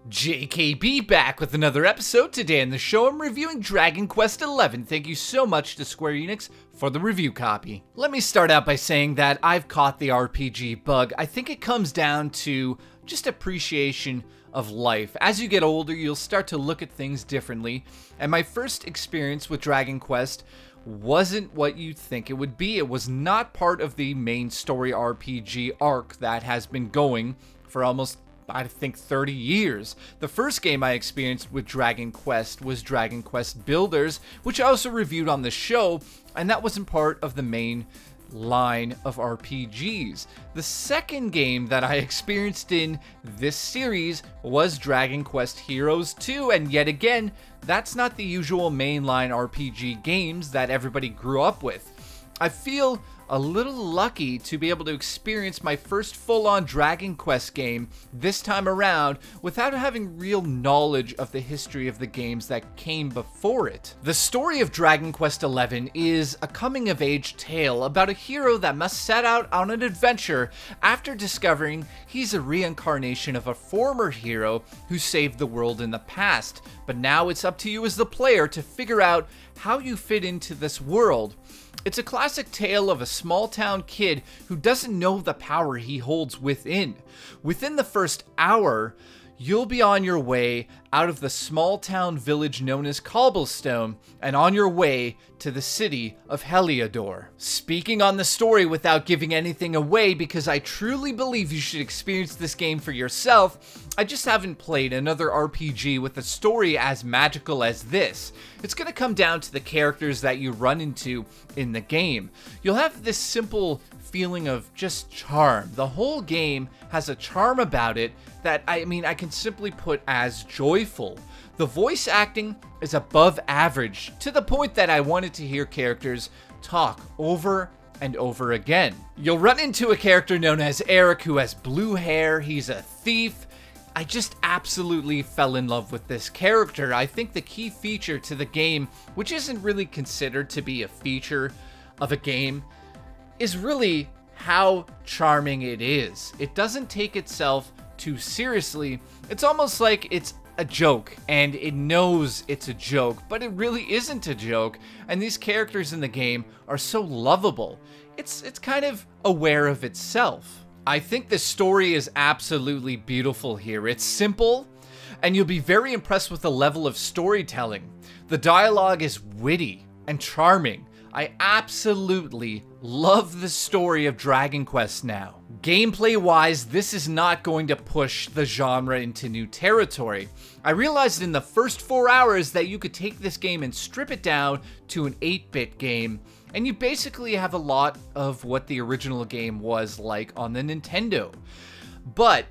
JKB back with another episode. Today on the show I'm reviewing Dragon Quest XI. Thank you so much to Square Enix for the review copy. Let me start out by saying that I've caught the RPG bug. I think it comes down to just appreciation of life. As you get older, you'll start to look at things differently, and my first experience with Dragon Quest wasn't what you'd think it would be. It was not part of the main story RPG arc that has been going for almost, I think, 30 years. The first game I experienced with Dragon Quest was Dragon Quest Builders, which I also reviewed on the show, and that wasn't part of the main line of RPGs. The second game that I experienced in this series was Dragon Quest Heroes 2, and yet again, that's not the usual mainline RPG games that everybody grew up with. I feel a little lucky to be able to experience my first full-on Dragon Quest game this time around without having real knowledge of the history of the games that came before it. The story of Dragon Quest XI is a coming-of-age tale about a hero that must set out on an adventure after discovering he's a reincarnation of a former hero who saved the world in the past. But now it's up to you as the player to figure out how you fit into this world. It's a classic tale of a small-town kid who doesn't know the power he holds within. Within the first hour, you'll be on your way out of the small-town village known as Cobblestone and on your way to the city of Heliodor. Speaking on the story without giving anything away, because I truly believe you should experience this game for yourself, I just haven't played another RPG with a story as magical as this. It's going to come down to the characters that you run into in the game. You'll have this simple feeling of just charm. The whole game has a charm about it that I can simply put as joyful. The voice acting is above average, to the point that I wanted to hear characters talk over and over again. You'll run into a character known as Eric who has blue hair. He's a thief. I just absolutely fell in love with this character. I think the key feature to the game, which isn't really considered to be a feature of a game, is really how charming it is. It doesn't take itself too seriously. It's almost like it's a joke, and it knows it's a joke, but it really isn't a joke, and these characters in the game are so lovable. It's kind of aware of itself. I think the story is absolutely beautiful here. It's simple, and you'll be very impressed with the level of storytelling. The dialogue is witty and charming. I absolutely love the story of Dragon Quest now. Gameplay-wise, this is not going to push the genre into new territory. I realized in the first 4 hours that you could take this game and strip it down to an 8-bit game, and you basically have a lot of what the original game was like on the Nintendo. But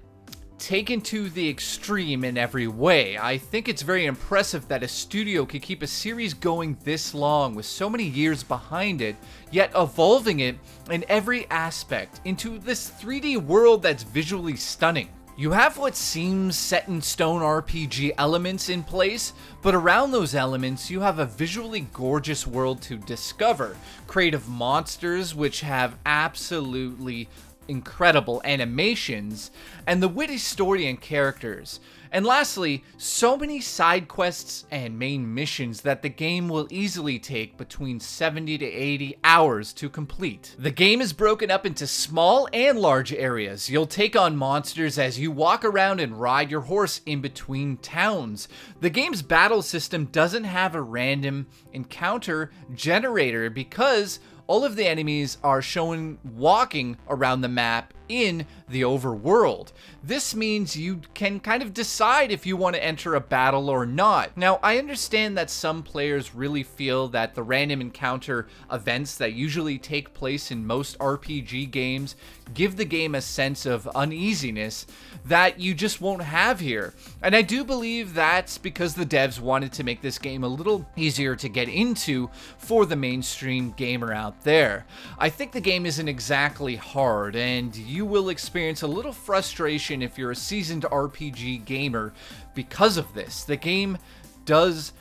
taken to the extreme in every way. I think it's very impressive that a studio could keep a series going this long with so many years behind it, yet evolving it in every aspect into this 3D world that's visually stunning. You have what seems set in stone RPG elements in place, but around those elements you have a visually gorgeous world to discover. Creative monsters which have absolutely incredible animations, and the witty story and characters. And lastly, so many side quests and main missions that the game will easily take between 70 to 80 hours to complete. The game is broken up into small and large areas. You'll take on monsters as you walk around and ride your horse in between towns. The game's battle system doesn't have a random encounter generator because all of the enemies are shown walking around the map in the overworld. This means you can kind of decide if you want to enter a battle or not. Now, I understand that some players really feel that the random encounter events that usually take place in most RPG games give the game a sense of uneasiness that you just won't have here. And I do believe that's because the devs wanted to make this game a little easier to get into for the mainstream gamer out there. I think the game isn't exactly hard, and you will experience a little frustration if you're a seasoned RPG gamer because of this. The game does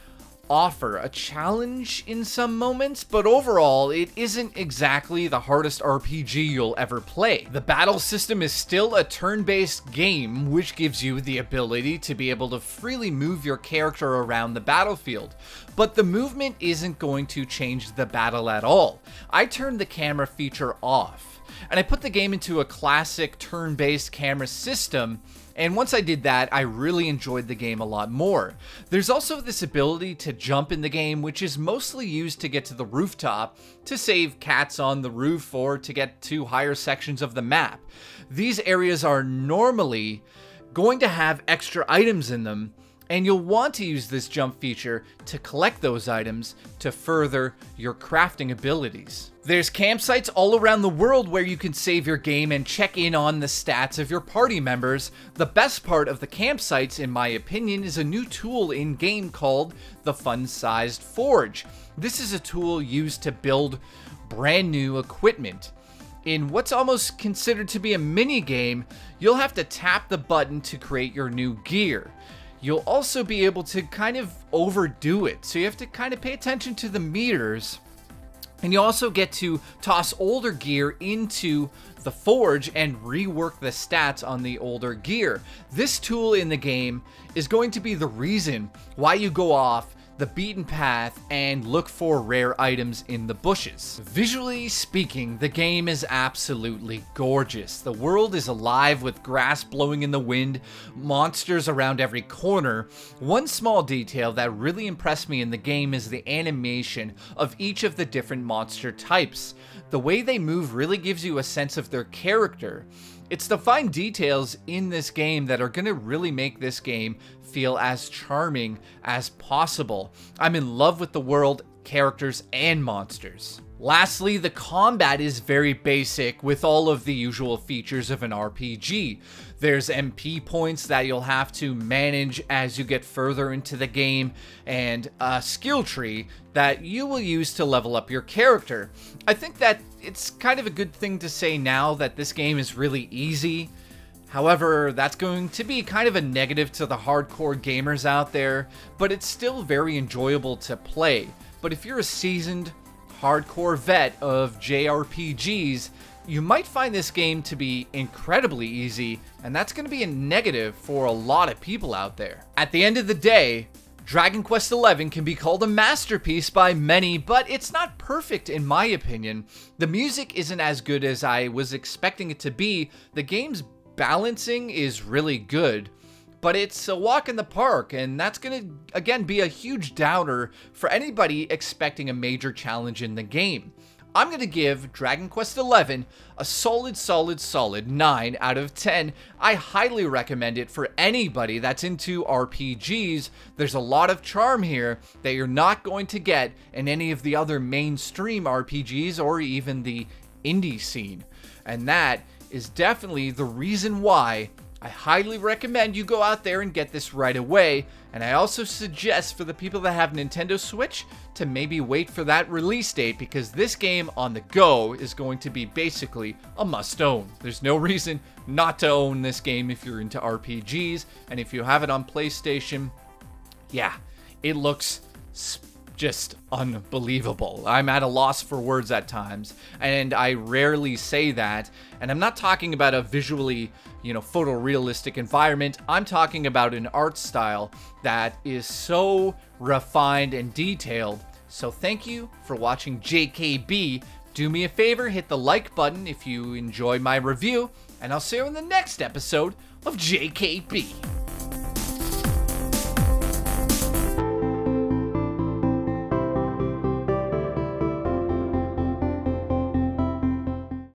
offer a challenge in some moments, but overall, it isn't exactly the hardest RPG you'll ever play. The battle system is still a turn-based game, which gives you the ability to be able to freely move your character around the battlefield. But the movement isn't going to change the battle at all. I turned the camera feature off, and I put the game into a classic turn-based camera system. And once I did that, I really enjoyed the game a lot more. There's also this ability to jump in the game, which is mostly used to get to the rooftop, to save cats on the roof, or to get to higher sections of the map. These areas are normally going to have extra items in them, and you'll want to use this jump feature to collect those items to further your crafting abilities. There's campsites all around the world where you can save your game and check in on the stats of your party members. The best part of the campsites, in my opinion, is a new tool in-game called the Fun-Sized Forge. This is a tool used to build brand new equipment. In what's almost considered to be a mini game, you'll have to tap the button to create your new gear. You'll also be able to kind of overdo it, so you have to kind of pay attention to the meters. And you also get to toss older gear into the forge and rework the stats on the older gear. This tool in the game is going to be the reason why you go off the beaten path and look for rare items in the bushes. Visually speaking, the game is absolutely gorgeous. The world is alive with grass blowing in the wind, monsters around every corner. One small detail that really impressed me in the game is the animation of each of the different monster types. The way they move really gives you a sense of their character. It's the fine details in this game that are going to really make this game feel as charming as possible. I'm in love with the world, characters, and monsters. Lastly, the combat is very basic with all of the usual features of an RPG. There's MP points that you'll have to manage as you get further into the game, and a skill tree that you will use to level up your character. I think that it's kind of a good thing to say now that this game is really easy. However, that's going to be kind of a negative to the hardcore gamers out there, but it's still very enjoyable to play. But if you're a seasoned, hardcore vet of JRPGs, you might find this game to be incredibly easy, and that's going to be a negative for a lot of people out there. At the end of the day, Dragon Quest XI can be called a masterpiece by many, but it's not perfect in my opinion. The music isn't as good as I was expecting it to be. The game's balancing is really good, but it's a walk in the park, and that's going to, again, be a huge downer for anybody expecting a major challenge in the game. I'm going to give Dragon Quest XI a solid 9 out of 10. I highly recommend it for anybody that's into RPGs. There's a lot of charm here that you're not going to get in any of the other mainstream RPGs or even the indie scene. And that is definitely the reason why I highly recommend you go out there and get this right away. And I also suggest for the people that have Nintendo Switch to maybe wait for that release date, because this game on the go is going to be basically a must-own. There's no reason not to own this game if you're into RPGs, and if you have it on PlayStation, yeah, it looks just unbelievable. I'm at a loss for words at times, and I rarely say that. And I'm not talking about a visually, photorealistic environment. I'm talking about an art style that is so refined and detailed. So thank you for watching JKB. Do me a favor, hit the like button if you enjoyed my review, and I'll see you in the next episode of JKB.